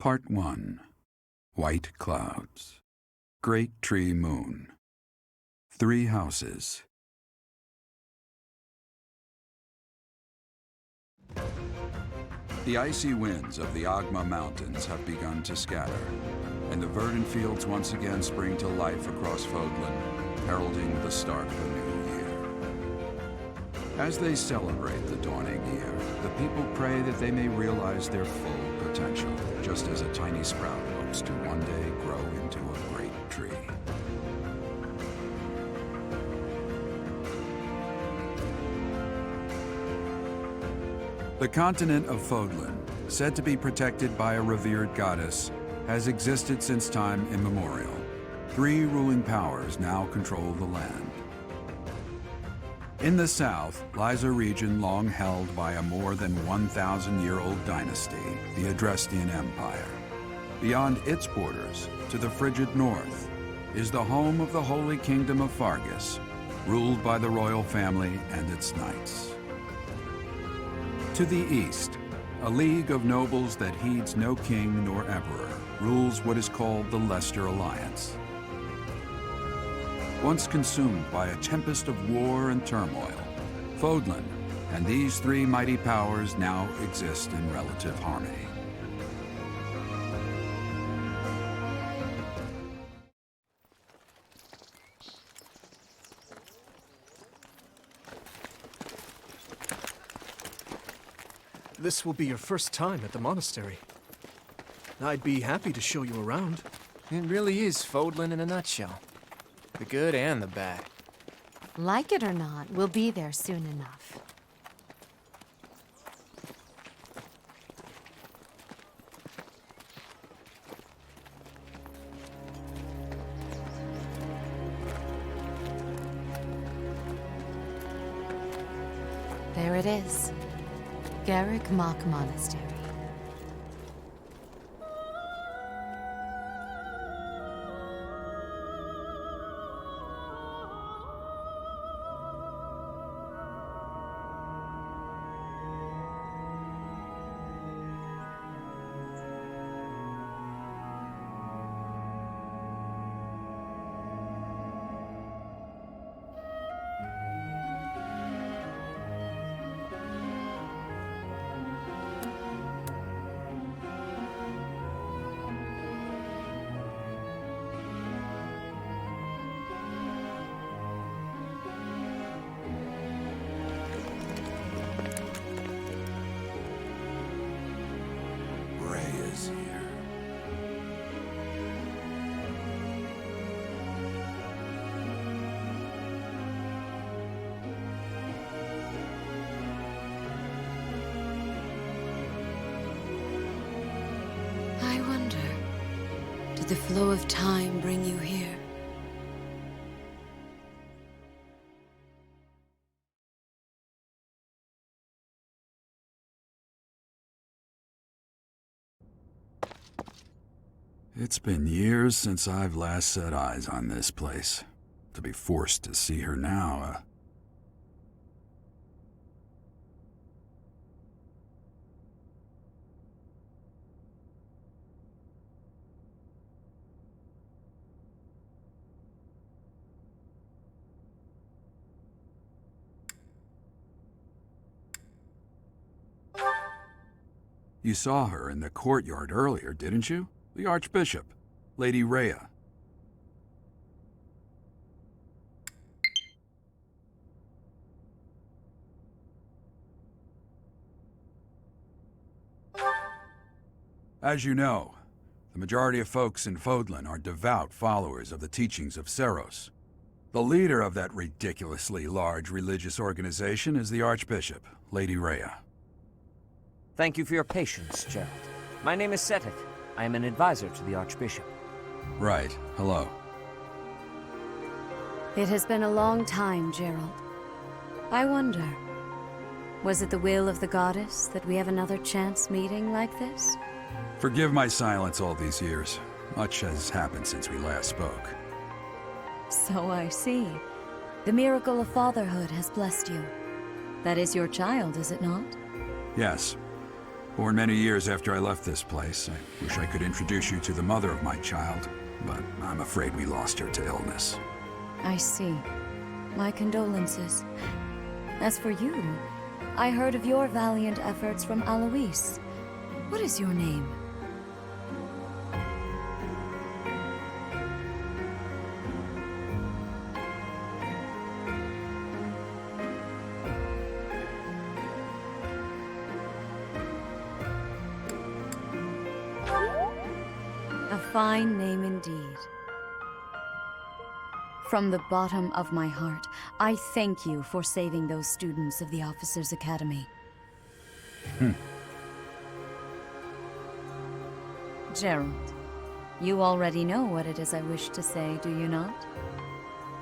Part 1. White Clouds. Great Tree Moon. 3 houses. The icy winds of the Agma Mountains have begun to scatter, and the verdant fields once again spring to life across Fodlan, heralding the start of a new year. As they celebrate the dawning year, the people pray that they may realize their full potential, just as a tiny sprout hopes to one day grow into a great tree. The continent of Fodlan, said to be protected by a revered goddess, has existed since time immemorial. 3 ruling powers now control the land. In the south lies a region long held by a more than 1,000-year-old dynasty, the Adrestian Empire. Beyond its borders, to the frigid north, is the home of the Holy Kingdom of Fargus, ruled by the royal family and its knights. To the east, a league of nobles that heeds no king nor emperor rules what is called the Leicester Alliance. Once consumed by a tempest of war and turmoil, Fodlan and these 3 mighty powers now exist in relative harmony. This will be your first time at the monastery. I'd be happy to show you around. It really is Fodlan in a nutshell. The good and the bad. Like it or not, we'll be there soon enough. There it is. Garrick Mock Monastery. I wonder, did the flow of time bring you here? It's been years since I've last set eyes on this place. To be forced to see her now, You saw her in the courtyard earlier, didn't you? The Archbishop, Lady Rhea. As you know, the majority of folks in Fodlan are devout followers of the teachings of Seros. The leader of that ridiculously large religious organization is the Archbishop, Lady Rhea. Thank you for your patience, Gerald. My name is Setik. I am an advisor to the Archbishop. Right. Hello. It has been a long time, Gerald. I wonder, was it the will of the goddess that we have another chance meeting like this? Forgive my silence all these years. Much has happened since we last spoke. So I see. The miracle of fatherhood has blessed you. That is your child, is it not? Yes. Born many years after I left this place. I wish I could introduce you to the mother of my child, but I'm afraid we lost her to illness. I see. My condolences. As for you, I heard of your valiant efforts from Alois. What is your name? A fine name indeed. From the bottom of my heart, I thank you for saving those students of the Officers' Academy. Gerald, you already know what it is I wish to say, do you not?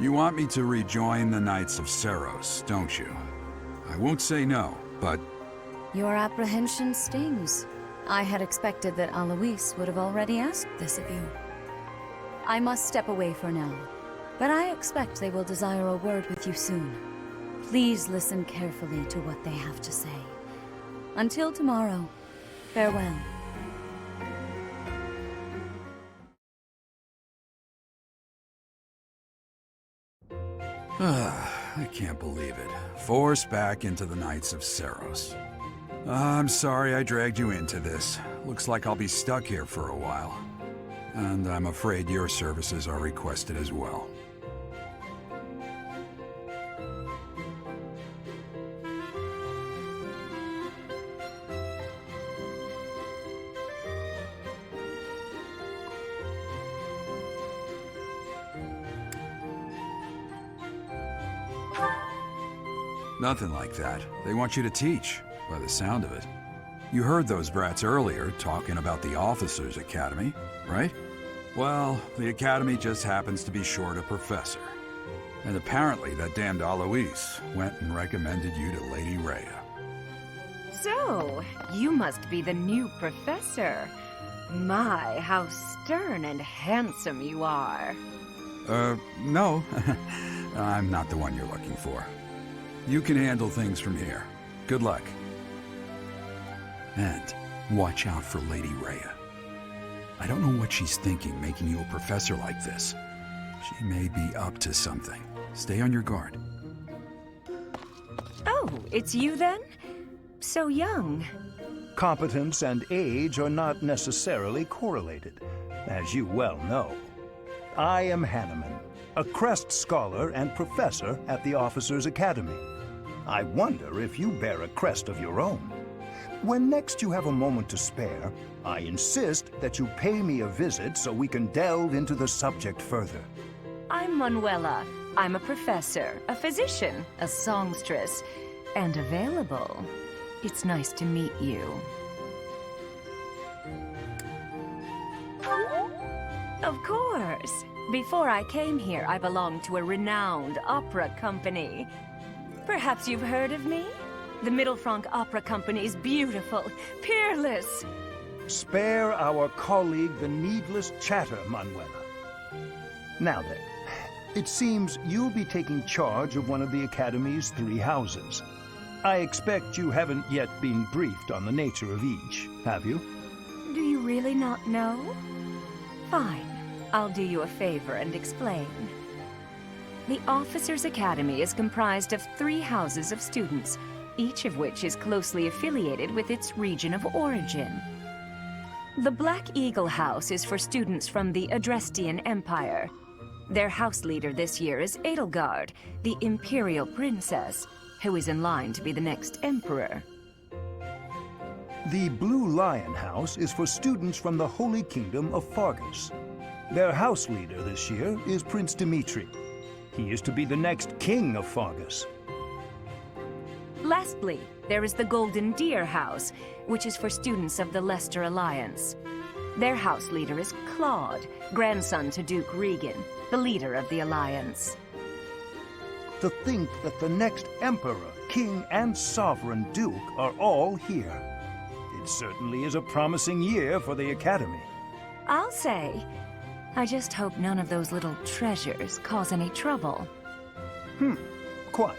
You want me to rejoin the Knights of Seros, don't you? I won't say no, but Your apprehension stings. I had expected that Alois would have already asked this of you. I must step away for now, but I expect they will desire a word with you soon. Please listen carefully to what they have to say. Until tomorrow, farewell. I can't believe it. Forced back into the Knights of Seros. I'm sorry I dragged you into this. Looks like I'll be stuck here for a while. And I'm afraid your services are requested as well. Nothing like that. They want you to teach, by the sound of it. You heard those brats earlier talking about the Officers' Academy, right? Well, the Academy just happens to be short a professor. And apparently that damned Alois went and recommended you to Lady Rhea. So, you must be the new professor. My, how stern and handsome you are. No. I'm not the one you're looking for. You can handle things from here. Good luck. And watch out for Lady Rhea. I don't know what she's thinking making you a professor like this. She may be up to something. Stay on your guard. Oh, it's you then? So young. Competence and age are not necessarily correlated, as you well know. I am Hanneman, a Crest Scholar and Professor at the Officers' Academy. I wonder if you bear a crest of your own. When next you have a moment to spare, I insist that you pay me a visit so we can delve into the subject further. I'm Manuela. I'm a professor, a physician, a songstress, and available. It's nice to meet you. Of course. Before I came here, I belonged to a renowned opera company. Perhaps you've heard of me? The Middlefranc Opera Company is beautiful, peerless. Spare our colleague the needless chatter, Manuela. Now then, it seems you'll be taking charge of one of the Academy's 3 houses. I expect you haven't yet been briefed on the nature of each, have you? Do you really not know? Fine. I'll do you a favor and explain. The Officers' Academy is comprised of 3 houses of students, each of which is closely affiliated with its region of origin. The Black Eagle House is for students from the Adrestian Empire. Their house leader this year is Edelgard, the Imperial Princess, who is in line to be the next Emperor. The Blue Lion House is for students from the Holy Kingdom of Fargus. Their house leader this year is Prince Dimitri. He is to be the next king of Fargus. Lastly, there is the Golden Deer House, which is for students of the Leicester Alliance. Their house leader is Claude, grandson to Duke Regan, the leader of the Alliance. To think that the next emperor, king, and sovereign duke are all here. It certainly is a promising year for the Academy. I'll say. I just hope none of those little treasures cause any trouble. Quite.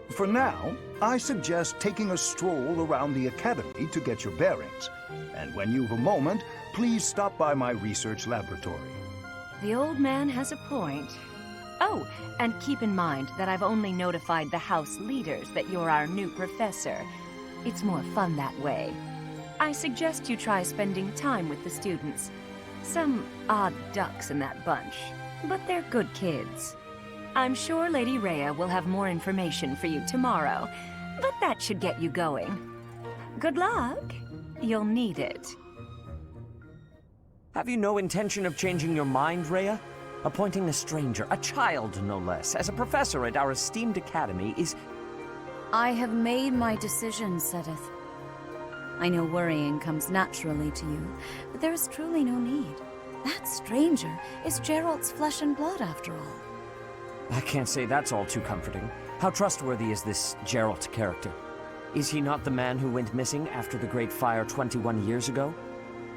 For now, I suggest taking a stroll around the Academy to get your bearings. And when you've a moment, please stop by my research laboratory. The old man has a point. Oh, and keep in mind that I've only notified the house leaders that you're our new professor. It's more fun that way. I suggest you try spending time with the students. Some odd ducks in that bunch, but they're good kids. I'm sure Lady Rhea will have more information for you tomorrow, but that should get you going. Good luck. You'll need it. Have you no intention of changing your mind, Rhea? Appointing a stranger, a child no less, as a professor at our esteemed academy is... I have made my decision, Sedith. I know worrying comes naturally to you, but there is truly no need. That stranger is Geralt's flesh and blood, after all. I can't say that's all too comforting. How trustworthy is this Geralt character? Is he not the man who went missing after the Great Fire 21 years ago?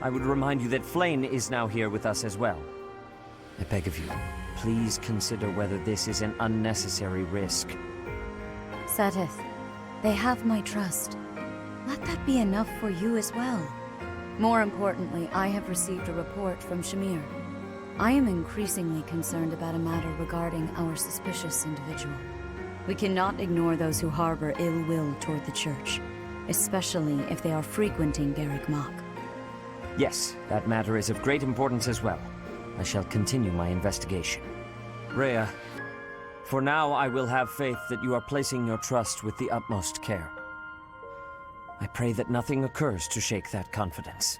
I would remind you that Flayn is now here with us as well. I beg of you, please consider whether this is an unnecessary risk. Sedith, they have my trust. Let that be enough for you as well. More importantly, I have received a report from Shamir. I am increasingly concerned about a matter regarding our suspicious individual. We cannot ignore those who harbor ill will toward the Church, especially if they are frequenting Garreg Mach. Yes, that matter is of great importance as well. I shall continue my investigation. Rhea, for now I will have faith that you are placing your trust with the utmost care. I pray that nothing occurs to shake that confidence.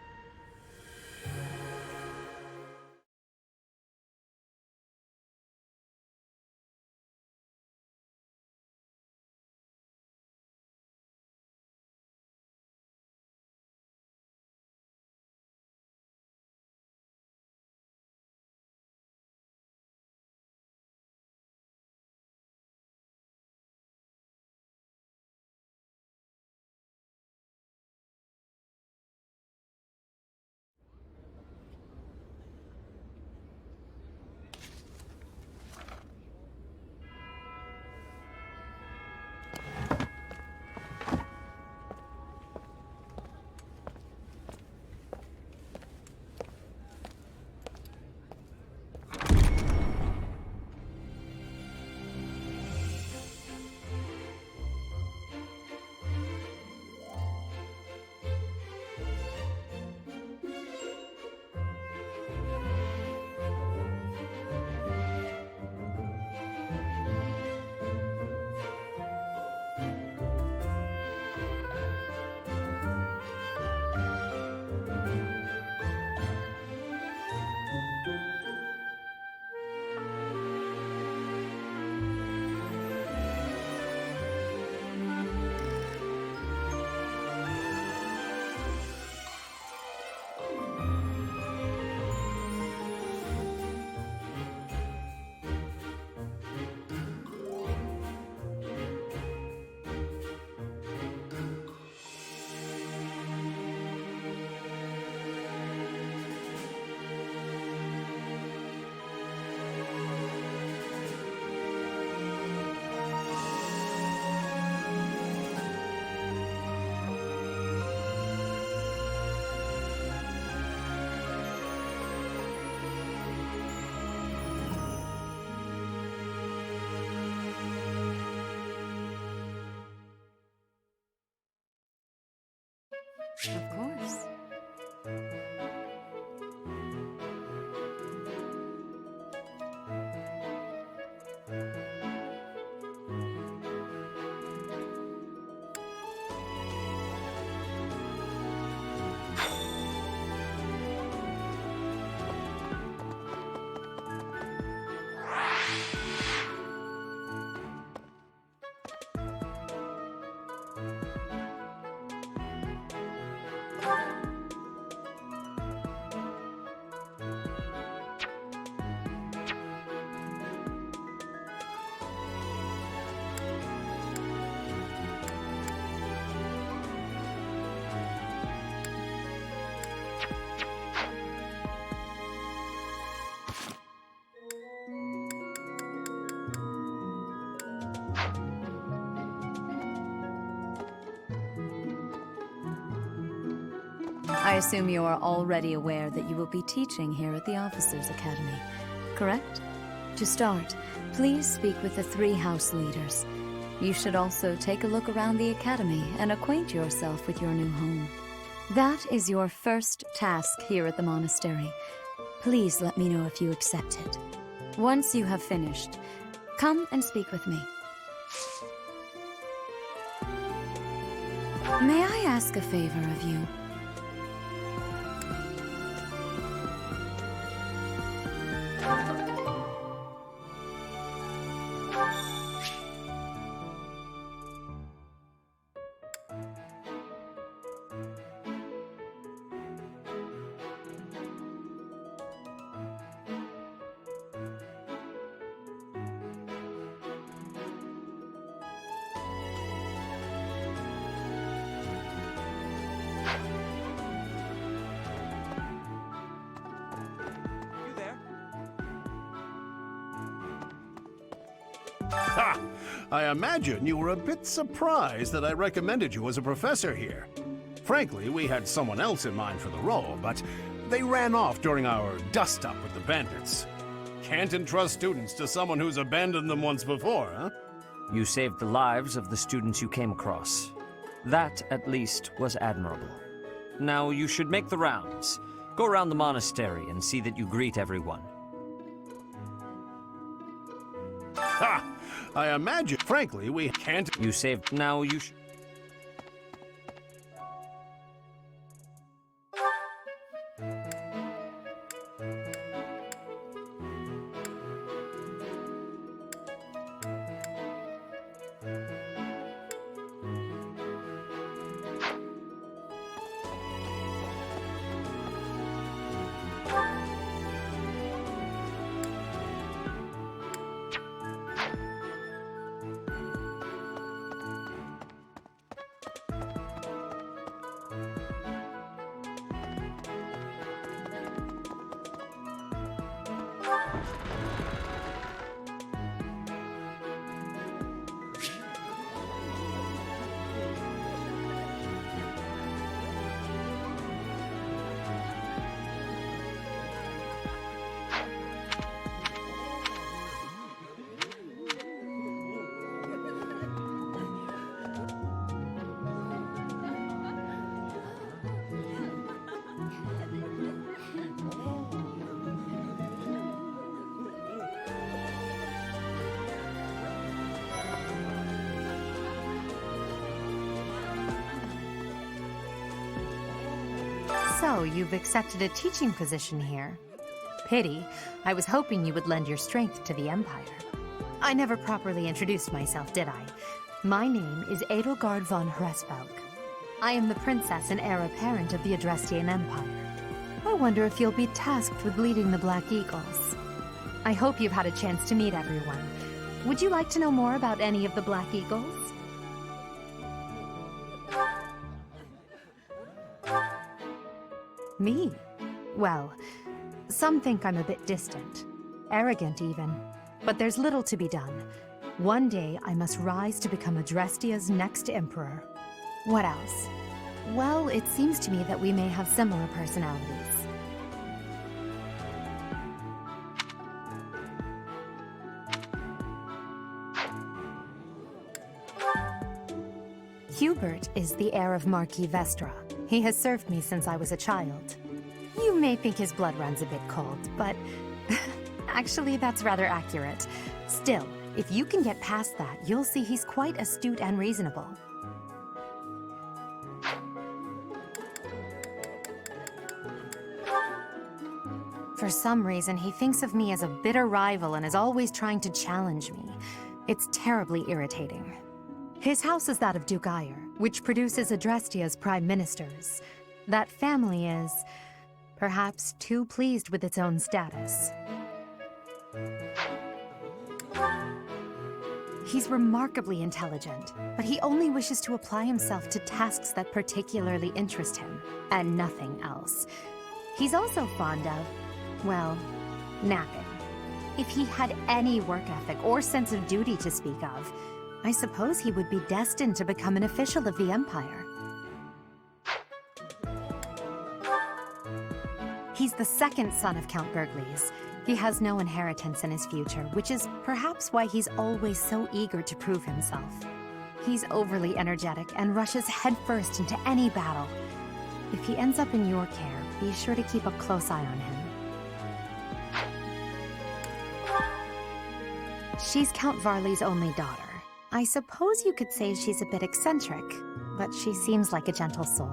Of course. I assume you are already aware that you will be teaching here at the Officers' Academy, correct? To start, please speak with the 3 house leaders. You should also take a look around the academy and acquaint yourself with your new home. That is your first task here at the monastery. Please let me know if you accept it. Once you have finished, come and speak with me. May I ask a favor of you? Ha! I imagine you were a bit surprised that I recommended you as a professor here. Frankly, we had someone else in mind for the role, but they ran off during our dust-up with the bandits. Can't entrust students to someone who's abandoned them once before, huh? You saved the lives of the students you came across. That, at least, was admirable. Now you should make the rounds. Go around the monastery and see that you greet everyone. Ha! I imagine, frankly, we can't... You saved... Now you should... So, you've accepted a teaching position here. Pity. I was hoping you would lend your strength to the Empire. I never properly introduced myself, did I? My name is Edelgard von Hresvelg. I am the princess and heir apparent of the Adrestian Empire. I wonder if you'll be tasked with leading the Black Eagles. I hope you've had a chance to meet everyone. Would you like to know more about any of the Black Eagles? Me? Well, some think I'm a bit distant. Arrogant, even. But there's little to be done. One day, I must rise to become Adrestia's next emperor. What else? Well, it seems to me that we may have similar personalities. Hubert is the heir of Marquis Vestra. He has served me since I was a child. You may think his blood runs a bit cold, but actually that's rather accurate. Still, if you can get past that, you'll see he's quite astute and reasonable. For some reason, he thinks of me as a bitter rival and is always trying to challenge me. It's terribly irritating. His house is that of Duke Eyre, which produces Adrestia's prime ministers. That family is, perhaps, too pleased with its own status. He's remarkably intelligent, but he only wishes to apply himself to tasks that particularly interest him, and nothing else. He's also fond of, well, napping. If he had any work ethic or sense of duty to speak of, I suppose he would be destined to become an official of the Empire. He's the second son of Count Burgleys. He has no inheritance in his future, which is perhaps why he's always so eager to prove himself. He's overly energetic and rushes headfirst into any battle. If he ends up in your care, be sure to keep a close eye on him. She's Count Varley's only daughter. I suppose you could say she's a bit eccentric, but she seems like a gentle soul.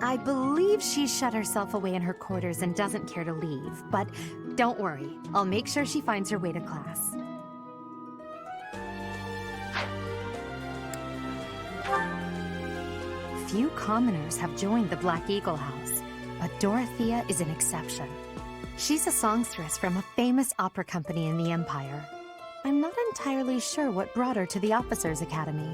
I believe she shut herself away in her quarters and doesn't care to leave, but don't worry, I'll make sure she finds her way to class. Few commoners have joined the Black Eagle House, but Dorothea is an exception. She's a songstress from a famous opera company in the Empire. I'm not entirely sure what brought her to the Officers' Academy.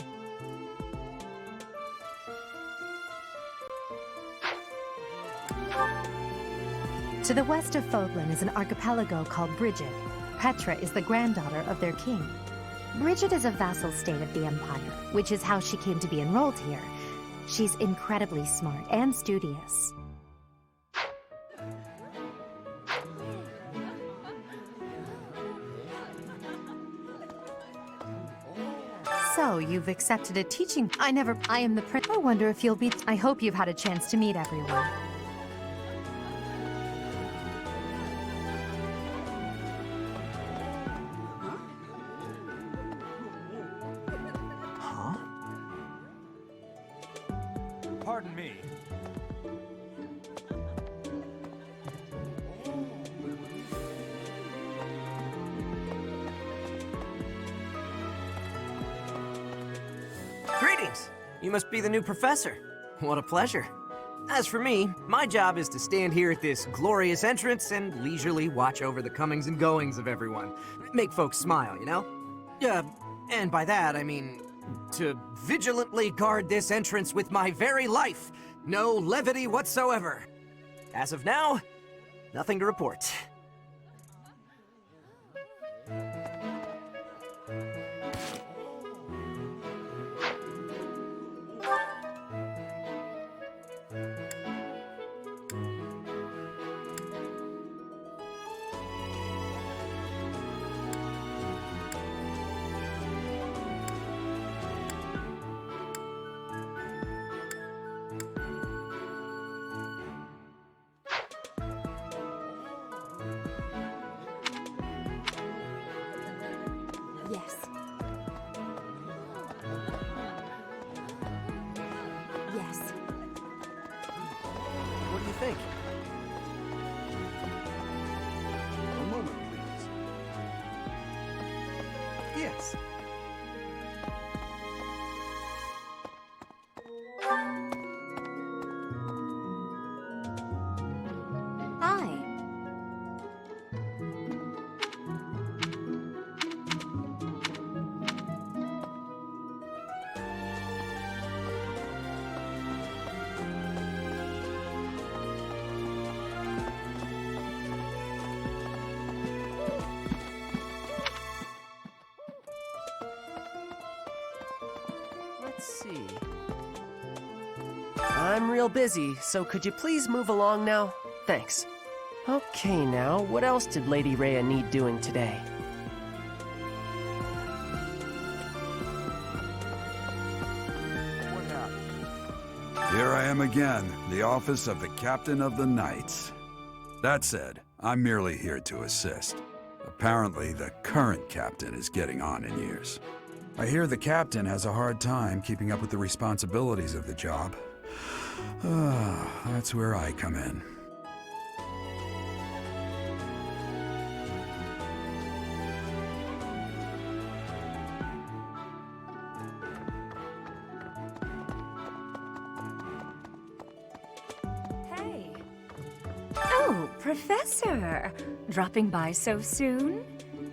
To the west of Fodlan is an archipelago called Brigid. Petra is the granddaughter of their king. Brigid is a vassal state of the Empire, which is how she came to be enrolled here. She's incredibly smart and studious. So, you've accepted a teaching. I am the prince. I wonder if you'll be. I hope you've had a chance to meet everyone. Pardon me. Greetings! You must be the new professor. What a pleasure. As for me, my job is to stand here at this glorious entrance and leisurely watch over the comings and goings of everyone. Make folks smile, you know? And by that, I mean to vigilantly guard this entrance with my very life. No levity whatsoever. As of now, nothing to report. Yes. Yes. What do you think? A moment, please. Yes. Hi. Let's see. I'm real busy, so could you please move along now? Thanks. Okay, now, what else did Lady Rhea need doing today? Here I am again, the office of the Captain of the Knights. That said, I'm merely here to assist. Apparently, the current captain is getting on in years. I hear the captain has a hard time keeping up with the responsibilities of the job. That's where I come in. Hey. Oh, Professor! Dropping by so soon?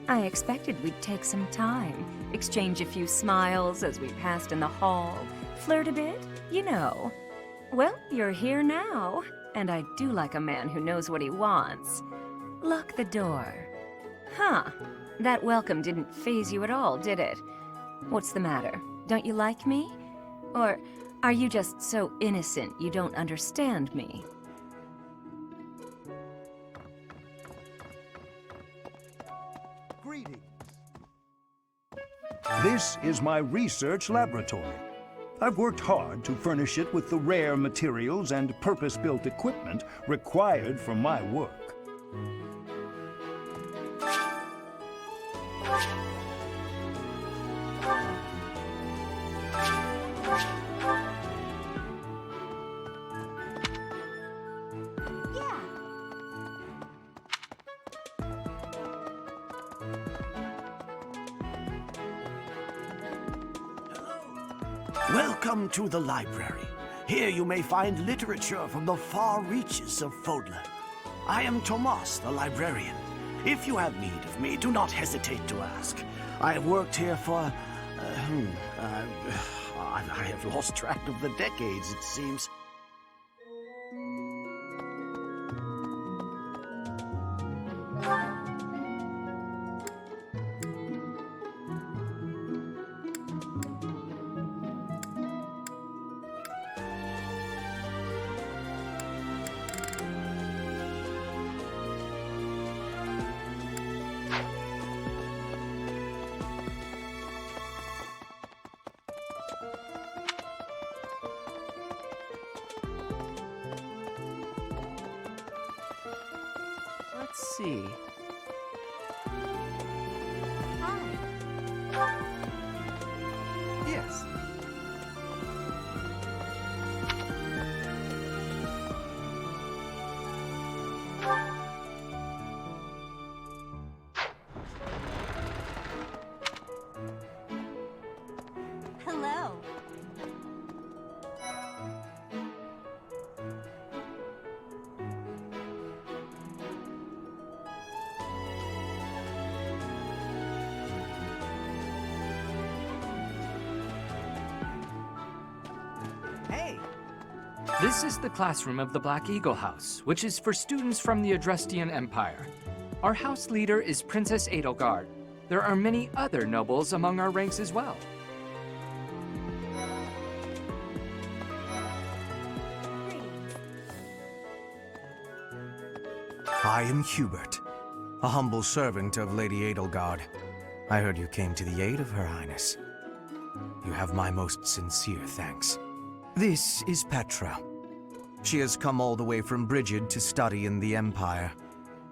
I expected we'd take some time, exchange a few smiles as we passed in the hall, flirt a bit, you know. Well, you're here now, and I do like a man who knows what he wants. Lock the door. Huh. That welcome didn't faze you at all, did it? What's the matter? Don't you like me? Or are you just so innocent you don't understand me? This is my research laboratory. I've worked hard to furnish it with the rare materials and purpose-built equipment required for my work. Welcome to the library. Here you may find literature from the far reaches of Fodlan. I am Tomas, the librarian. If you have need of me, do not hesitate to ask. I have worked here for... I have lost track of the decades, it seems. Let's see. Yes. Hello. Hey! This is the classroom of the Black Eagle House, which is for students from the Adrestian Empire. Our house leader is Princess Edelgard. There are many other nobles among our ranks as well. I am Hubert, a humble servant of Lady Edelgard. I heard you came to the aid of Her Highness. You have my most sincere thanks. This is Petra. She has come all the way from Brigid to study in the Empire.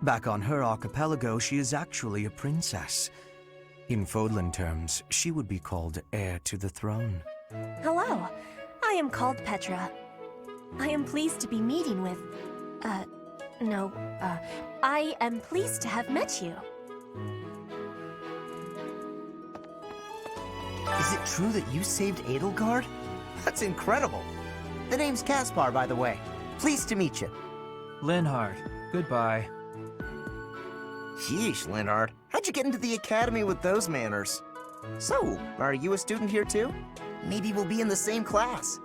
Back on her archipelago, she is actually a princess. In Fodlan terms, she would be called heir to the throne. Hello. I am called Petra. I am pleased to be meeting with... I am pleased to have met you. Is it true that you saved Edelgard? That's incredible. The name's Caspar, by the way. Pleased to meet you. Linhard, goodbye. Sheesh, Linhard. How'd you get into the academy with those manners? So, are you a student here too? Maybe we'll be in the same class.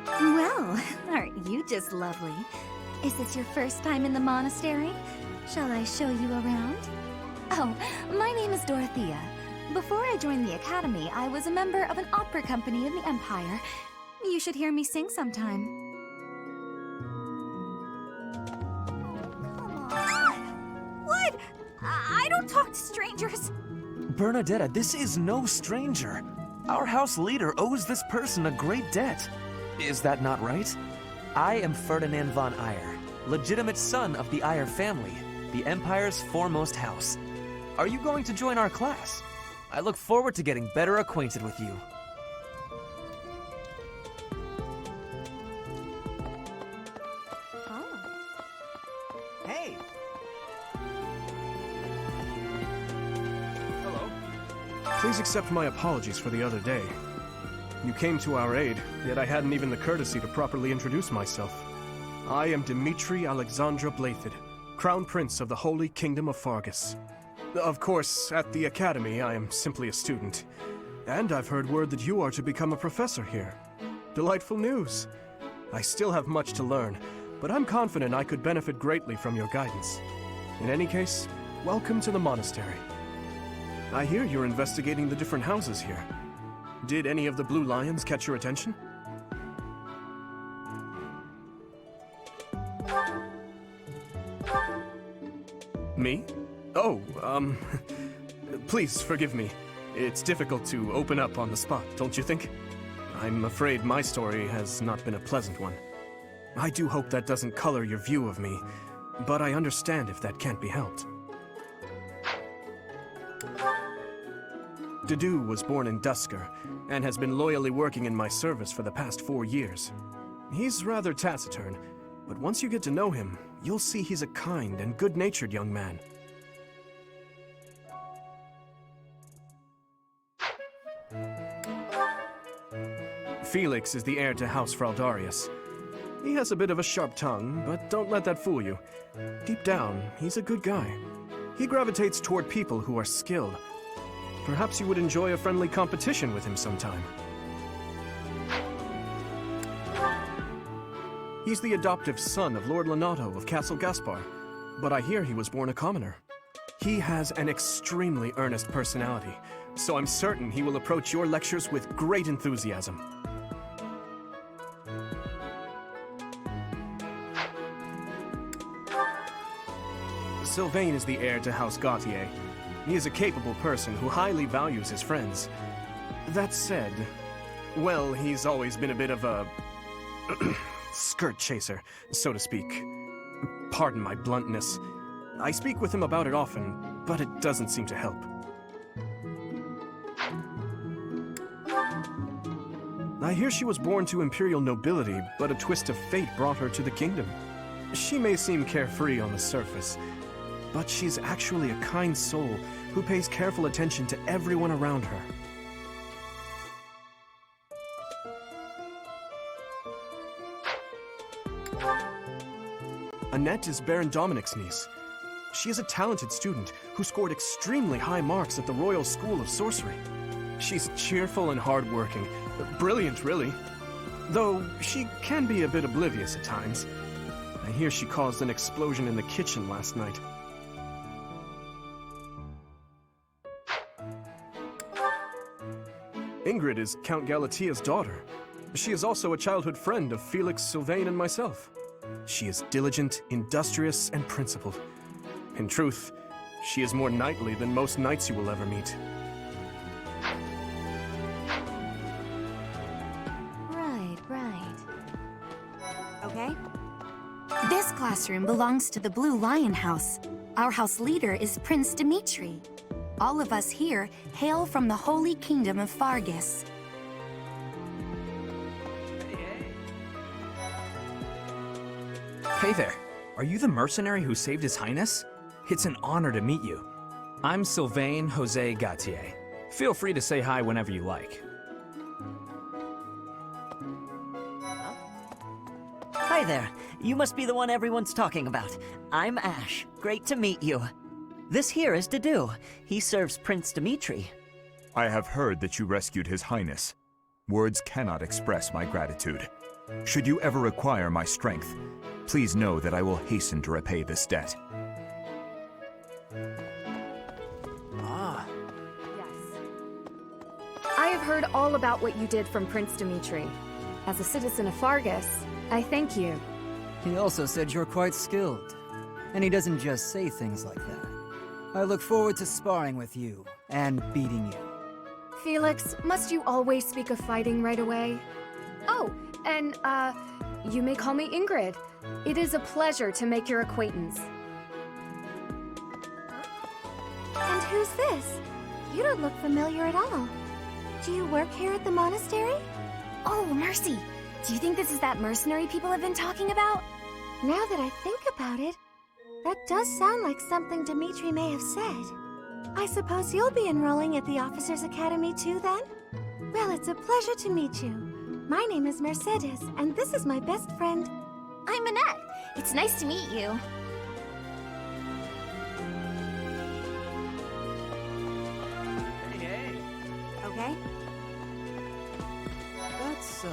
Well, aren't you just lovely? Is this your first time in the monastery? Shall I show you around? Oh, my name is Dorothea. Before I joined the academy, I was a member of an opera company in the Empire. You should hear me sing sometime. What? I don't talk to strangers. Bernadetta, this is no stranger. Our house leader owes this person a great debt. Is that not right? I am Ferdinand von Eyre, legitimate son of the Eyre family, the Empire's foremost house. Are you going to join our class? I look forward to getting better acquainted with you. Hey! Hello. Please accept my apologies for the other day. You came to our aid, yet I hadn't even the courtesy to properly introduce myself. I am Dmitri Alexandra Blathid, Crown Prince of the Holy Kingdom of Fargus. Of course, at the Academy, I am simply a student. And I've heard word that you are to become a professor here. Delightful news. I still have much to learn, but I'm confident I could benefit greatly from your guidance. In any case, welcome to the monastery. I hear you're investigating the different houses here. Did any of the Blue Lions catch your attention? Me? Oh, please forgive me. It's difficult to open up on the spot, don't you think? I'm afraid my story has not been a pleasant one. I do hope that doesn't color your view of me, but I understand if that can't be helped. Dedu was born in Dusker, and has been loyally working in my service for the past 4 years. He's rather taciturn, but once you get to know him, you'll see he's a kind and good-natured young man. Felix is the heir to House Fraldarius. He has a bit of a sharp tongue, but don't let that fool you. Deep down, he's a good guy. He gravitates toward people who are skilled. Perhaps you would enjoy a friendly competition with him sometime. He's the adoptive son of Lord Lenato of Castle Gaspar, but I hear he was born a commoner. He has an extremely earnest personality, so I'm certain he will approach your lectures with great enthusiasm. Sylvain is the heir to House Gautier. He is a capable person who highly values his friends. That said, well, he's always been a bit of a skirt chaser, so to speak. Pardon my bluntness. I speak with him about it often, but it doesn't seem to help. I hear she was born to imperial nobility, but a twist of fate brought her to the kingdom. She may seem carefree on the surface, but she's actually a kind soul who pays careful attention to everyone around her. Annette is Baron Dominic's niece. She is a talented student who scored extremely high marks at the Royal School of Sorcery. She's cheerful and hardworking. Brilliant, really. Though she can be a bit oblivious at times. I hear she caused an explosion in the kitchen last night. Ingrid is Count Galatia's daughter. She is also a childhood friend of Felix, Sylvain, and myself. She is diligent, industrious, and principled. In truth, she is more knightly than most knights you will ever meet. Right. Okay. This classroom belongs to the Blue Lion House. Our house leader is Prince Dimitri. All of us here hail from the Holy Kingdom of Fargus. Hey there. Are you the mercenary who saved His Highness? It's an honor to meet you. I'm Sylvain Jose Gautier. Feel free to say hi whenever you like. Hi there. You must be the one everyone's talking about. I'm Ash. Great to meet you. This here is Dedu. He serves Prince Dimitri. I have heard that you rescued His Highness. Words cannot express my gratitude. Should you ever require my strength, please know that I will hasten to repay this debt. I have heard all about what you did from Prince Dimitri. As a citizen of Fargus, I thank you. He also said you're quite skilled. And he doesn't just say things like that. I look forward to sparring with you and beating you. Felix, must you always speak of fighting right away? Oh, and, you may call me Ingrid. It is a pleasure to make your acquaintance. And who's this? You don't look familiar at all. Do you work here at the monastery? Oh, Mercy! Do you think this is that mercenary people have been talking about? Now that I think about it, that does sound like something Dimitri may have said. I suppose you'll be enrolling at the Officers' Academy too, then? Well, it's a pleasure to meet you. My name is Mercedes, and this is my best friend. I'm Annette. It's nice to meet you. Hey. Okay? That's so.